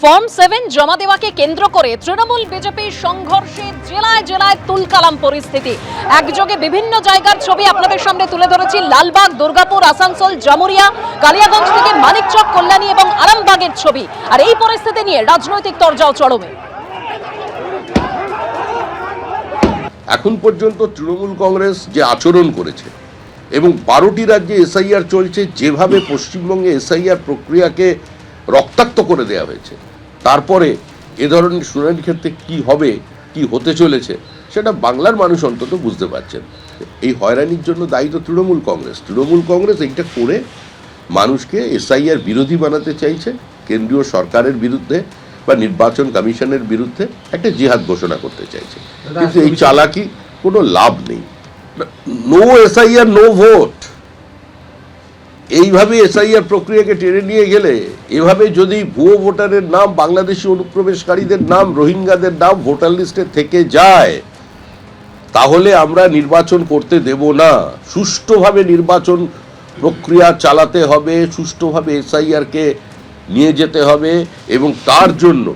Form 7 জমা দেওয়াকে কেন্দ্র করে তৃণমূল বিজেপির সংঘর্ষে জেলায় জেলায় তুলকালাম পরিস্থিতি। একযোগে বিভিন্ন জায়গার ছবি আপনাদের সামনে তুলে ধরেছি। লালবাগ, দুর্গাপুর, আসানসোল, জামুরিয়া, কালিয়াগঞ্জ থেকে মানিকচক, কল্যাণী এবং আরামবাগের ছবি। আর এই পরিস্থিতি নিয়ে রাজনৈতিক তরজাও চরমে। এখন পর্যন্ত তৃণমূল কংগ্রেস যে আচরণ করেছে এবং 12টি রাজ্যে এসআইআর চলছে, যেভাবে পশ্চিমবঙ্গে এসআইআর প্রক্রিয়াকে রক্তাক্ত করে দেওয়া হয়েছে, তারপরে এ ধরনের শুনানির ক্ষেত্রে কি হবে, কি হতে চলেছে, সেটা বাংলার মানুষ অন্তত বুঝতে পারছেন। এই হয়রানির জন্য দায়ী তো তৃণমূল কংগ্রেস। তৃণমূল কংগ্রেস এইটা করে মানুষকে এসআইআর বিরোধী বানাতে চাইছে, কেন্দ্রীয় সরকারের বিরুদ্ধে বা নির্বাচন কমিশনের বিরুদ্ধে একটা জিহাদ ঘোষণা করতে চাইছে। কিন্তু এই চালাকি কোনো লাভ নেই। নো এসআইআর নো ভোট, এইভাবে এসআইআর প্রক্রিয়াকে টেনে নিয়ে গেলে, এভাবে যদি ভুয়ো ভোটারের নাম, বাংলাদেশি অনুপ্রবেশকারীদের নাম, রোহিঙ্গাদের নাম ভোটার লিস্টে থেকে যায়, তাহলে আমরা নির্বাচন করতে দেব না। সুষ্ঠুভাবে নির্বাচন প্রক্রিয়া চালাতে হবে, সুষ্ঠুভাবে এসআইআরকে নিয়ে যেতে হবে এবং তার জন্য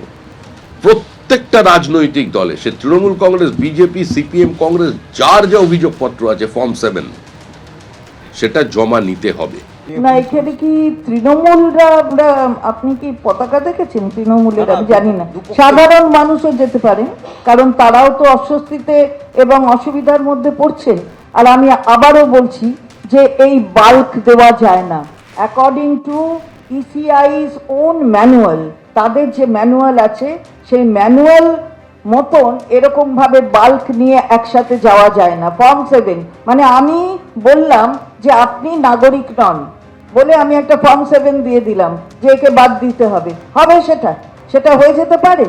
প্রত্যেকটা রাজনৈতিক দলে, সে তৃণমূল কংগ্রেস, বিজেপি, সিপিএম, কংগ্রেস, যার যা অভিযোগপত্র আছে ফর্ম 7 সেটা জমা নিতে হবে। না, এখানে কি তৃণমূলরা, আপনি কি পতাকা দেখেছেন তৃণমূলের? আমি জানি না, সাধারণ মানুষও যেতে পারেন, কারণ তারাও তো অস্বস্তিতে এবং অসুবিধার মধ্যে পড়ছে। আর আমি আবারও বলছি যে এই বাল্ক দেওয়া যায় না। অ্যাকর্ডিং টু ইসিআই's ওন ম্যানুয়াল, তাদের যে ম্যানুয়াল আছে সেই ম্যানুয়াল মতন এরকম ভাবে বাল্ক নিয়ে একসাথে যাওয়া যায় না। ফর্ম 7 মানে আমি বললাম যে আপনি নাগরিক নন বলে আমি একটা ফর্ম 7 দিয়ে দিলাম যে একে বাদ দিতে হবে, সেটা হয়ে যেতে পারে।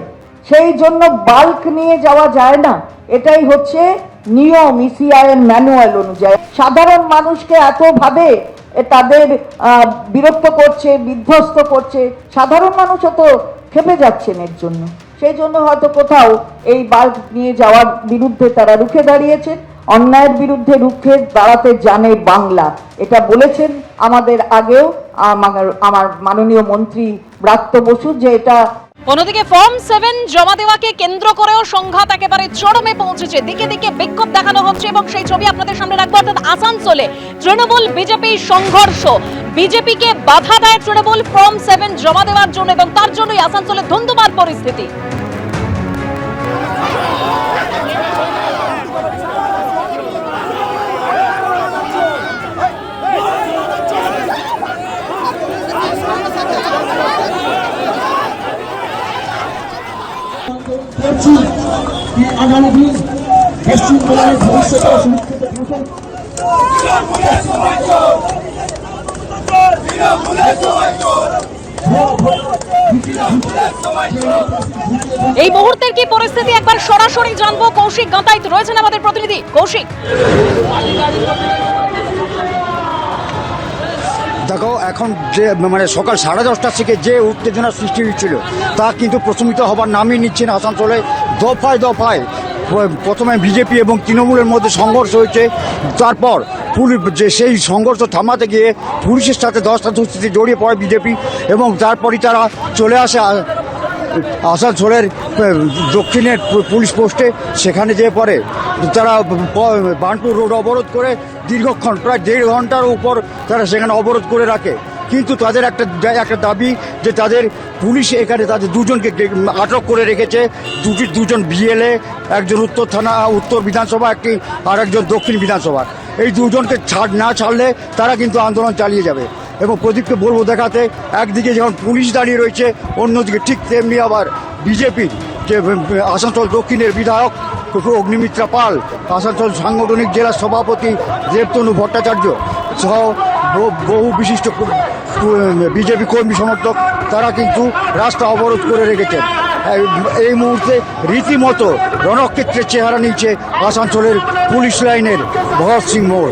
সেই জন্য বাল্ক নিয়ে যাওয়া যায় না, এটাই হচ্ছে নিয়ম ইসিআই এর ম্যানুয়াল অনুযায়ী। সাধারণ মানুষকে এতভাবে তাদের বিরক্ত করছে, বিধ্বস্ত করছে, সাধারণ মানুষও তো খেপে যাচ্ছেন এর জন্য। সেই জন্য হয়তো কোথাও এই বাল্ক নিয়ে যাওয়ার বিরুদ্ধে তারা রুখে দাঁড়িয়েছেন। অন্যায়ের বিরুদ্ধে রুখে দাঁড়াতে জানে বাংলা, এটা বলেছেন আমাদের আগেও আমার মাননীয় মন্ত্রী ব্রাত্য বসু, যে এটা। অন্যদিকে ফর্ম 7 জমা দেওয়াকে কেন্দ্র করেও সংঘাত একেবারে চরমে পৌঁছেছে। দিকে দিকে বিক্ষোভ দেখানো হচ্ছে এবং সেই ছবি আপনাদের সামনে রাখবো। অর্থাৎ আসানসোলে তৃণমূল বিজেপি সংঘর্ষ, বিজেপিকে বাধা দেয় তৃণমূল ফর্ম 7 জমা দেওয়ার জন্য এবং তার জন্যই আসানসোলে ধুন্ধুমার পরিস্থিতি। আগামী দিন পশ্চিমবঙ্গের ভবিষ্যতে এই মুহূর্তের কি পরিস্থিতি একবার সরাসরি জানবো। কৌশিক গাঁতাইত রয়েছেন আমাদের প্রতিনিধি। কৌশিক, দেখো, এখন যে সকাল 10:30 থেকে যে উত্তেজনা সৃষ্টি হয়েছিল তা কিন্তু প্রশমিত হবার নামই নিচ্ছে না। আসানসোলে দফায় দফায় প্রথমে বিজেপি এবং তৃণমূলের মধ্যে সংঘর্ষ হয়েছে, তারপর যে সেই সংঘর্ষ থামাতে গিয়ে পুলিশের সাথে ধস্তাধস্তিতে জড়িয়ে পড়ে বিজেপি এবং তারপরই তারা চলে আসে আসানসোলের দক্ষিণের পুলিশ পোস্টে। সেখানে যেয়ে পড়ে তারা বার্নপুর রোড অবরোধ করে দীর্ঘক্ষণ, প্রায় 1.5 ঘন্টার উপর তারা সেখানে অবরোধ করে রাখে। কিন্তু তাদের একটা দাবি যে তাদের পুলিশ এখানে তাদের দুজনকে আটক করে রেখেছে, দুজন বিএলএ, একজন উত্তর বিধানসভা, আর একজন দক্ষিণ বিধানসভা। এই দুজনকে না ছাড়লে তারা কিন্তু আন্দোলন চালিয়ে যাবে। এবং প্রদীপকে বলবো দেখাতে, একদিকে যেমন পুলিশ দাঁড়িয়ে রয়েছে, অন্যদিকে ঠিক তেমনি আবার বিজেপির যে আসানসোল দক্ষিণের বিধায়ক অগ্নিমিত্রা পাল, আসানসোল সাংগঠনিক জেলা সভাপতি দেবতনু ভট্টাচার্য সহ বহু বিশিষ্ট বিজেপি কর্মী সমর্থক, তারা কিন্তু রাস্তা অবরোধ করে রেখেছেন। এই মুহূর্তে রীতিমতো রণক্ষেত্রের চেহারা নিচ্ছে আসানসোলের পুলিশ লাইনের ভগৎ সিং মোড়।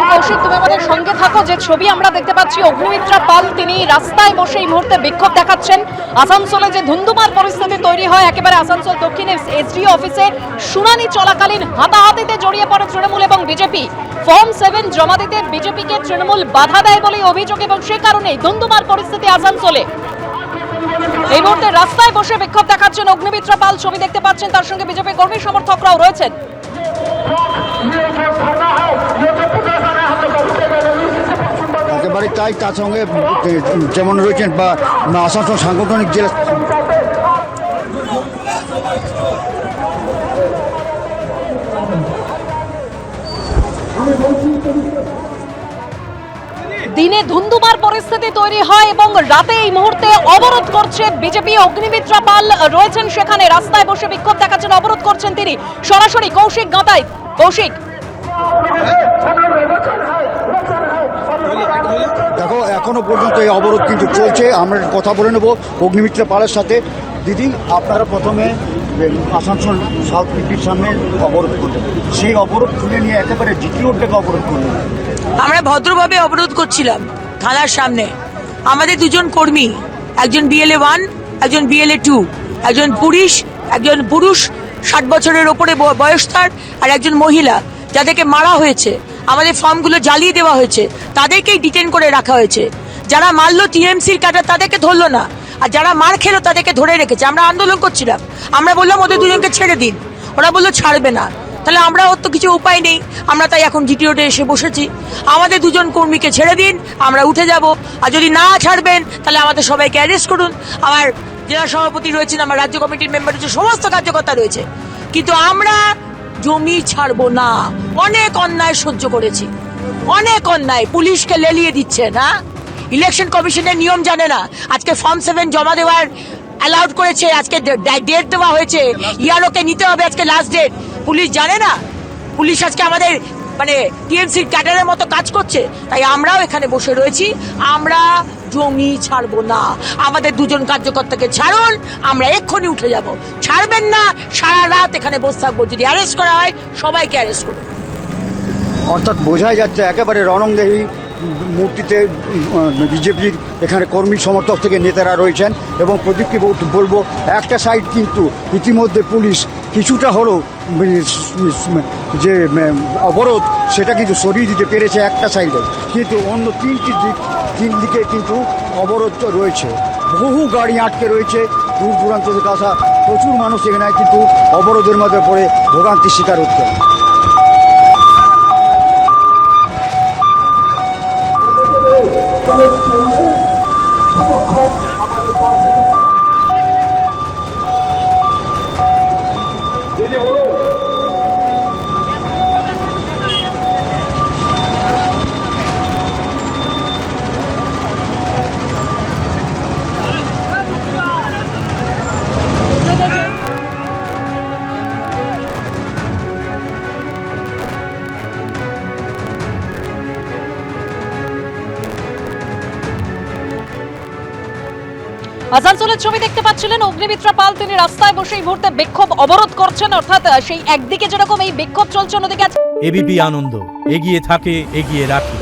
কৌশিক, তুমি আমাদের সঙ্গে থাকো। দেখো যে ছবি আমরা দেখতে পাচ্ছি, অগ্নিমিত্রা পাল তিনি রাস্তায় বসে এই মুহূর্তে বিক্ষোভ দেখাচ্ছেন। আসানসোলে যে ধুন্ধুমার পরিস্থিতি তৈরি হয়, একেবারে আসানসোল দক্ষিণের এসডিও অফিসে শুনানি চলাকালীন হাতাহাতিতে জড়িয়ে পড়ে তৃণমূল এবং বিজেপি। ফর্ম 7 জমা দিতে বিজেপিকে তৃণমূল বাধা দেয় বলে অভিযোগ এবং সে কারণেই ধুন্ধুমার পরিস্থিতি আসানসোলে। এই মুহূর্তে রাস্তায় বসে বিক্ষোভ দেখাচ্ছেন অগ্নিমিত্রা পাল, ছবি দেখতে পাচ্ছেন, তার সঙ্গে বিজেপি কর্মী সমর্থকরাও রয়েছেন। একেবারে তাই, তার সঙ্গে যেমন রয়েছেন বা আসানসোল সাংগঠনিক জেলা দিনে ধুন্ধুমার পরিস্থিতি তৈরি হয় এবং রাতে এই মুহূর্তে অবরোধ করছে বিজেপি। অগ্নিমিত্রা পাল রয়েছেন সেখানে, রাস্তায় বসে বিক্ষোভ দেখাচ্ছেন, অবরোধ করছেন তিনি। সরাসরি কৌশিক গাঁতাই। কৌশিক, দেখো এখনো পর্যন্ত এই অবরোধ কিন্তু চলছে। আমরা কথা বলে নেব অগ্নিমিত্রা পালের সাথে। দিদি, আপনারা প্রথমে আসানসোল সাউথ পিপির সামনে অবরোধ করলেন, সেই অবরোধ খুলে নিয়ে একেবারে জিটি রোডটাকে অবরোধ করলেন। আমরা ভদ্রভাবে অবরোধ করছিলাম থানার সামনে। আমাদের দুজন কর্মী, একজন BLA 1, একজন BLA 2, একজন পুরুষ 60 বছরের ওপরে বয়স তার, আর একজন মহিলা, যাদেরকে মারা হয়েছে, আমাদের ফর্মগুলো জ্বালিয়ে দেওয়া হয়েছে, তাদেরকেই ডিটেন করে রাখা হয়েছে। যারা মারলো TMCর ক্যাডার, তাদেরকে ধরলো না, আর যারা মার খেলো তাদেরকে ধরে রেখেছে। আমরা আন্দোলন করছিলাম, আমরা বললাম ওদের দুজনকে ছেড়ে দিন, ওরা বললো ছাড়বে না। তাহলে আমরা ওর তো কিছু উপায় নেই, আমরা তাই এখন জিটি রোডে এসে বসেছি। আমাদের দুজন কর্মীকে ছেড়ে দিন, আমরা উঠে যাব। আর যদি না ছাড়বেন তাহলে আমাদের সবাইকে অ্যারেস্ট করুন। আমার জেলা সভাপতি রয়েছেন, আমার রাজ্য কমিটির মেম্বার রয়েছে, সমস্ত কার্যকর্তা রয়েছে, কিন্তু আমরা জমি ছাড়বো না। অনেক অন্যায় সহ্য করেছি, অনেক অন্যায়। পুলিশকে লেলিয়ে দিচ্ছে না, ইলেকশন কমিশনের নিয়ম জানে না। আজকে ফর্ম 7 জমা দেওয়ার অ্যালাউড করেছে, আজকে ডেট দেওয়া হয়েছে, ইয়ারোকে নিতে হবে আজকে লাস্ট ডেট। পুলিশ জানে না? পুলিশ আজকে আমাদের TMCর ক্যাডারের মতো কাজ করছে। তাই আমরাও এখানে বসে রয়েছি, আমরা জমি ছাড়বো না। আমাদের দুজন কার্যকর্তাকে ছাড়ুন, আমরা এক্ষুনি উঠে যাব। ছাড়বেন না, সারা রাত এখানে বসে থাকবো। যদি অ্যারেস্ট করা হয়, সবাইকে অ্যারেস্ট করুন। অর্থাৎ বোঝাই যাচ্ছে একেবারে রণংদেহী মূর্তিতে বিজেপির এখানে কর্মী সমর্থক থেকে নেতারা রয়েছেন। এবং প্রদীপকে বলবো, একটা সাইড কিন্তু ইতিমধ্যে পুলিশ কিছুটা হলেও যে অবরোধ সেটা কিন্তু সরিয়ে দিতে পেরেছে একটা সাইডে, কিন্তু অন্য তিন দিকে কিন্তু অবরোধ রয়েছে। বহু গাড়ি আটকে রয়েছে, দূর দূরান্ত থেকে আসা প্রচুর মানুষ এখানে কিন্তু অবরোধের মধ্যে পড়ে ভোগান্তির শিকার হচ্ছে। আসানসোলের ছবি দেখতে পাচ্ছিলেন অগ্নিমিত্রা পাল, তিনি রাস্তায় বসে এই মুহূর্তে বিক্ষোভ অবরোধ করছেন। অর্থাৎ সেই একদিকে যেরকম এই বিক্ষোভ চলছে, অন্যদিকে এবিপি আনন্দ এগিয়ে থাকে, এগিয়ে রাখে।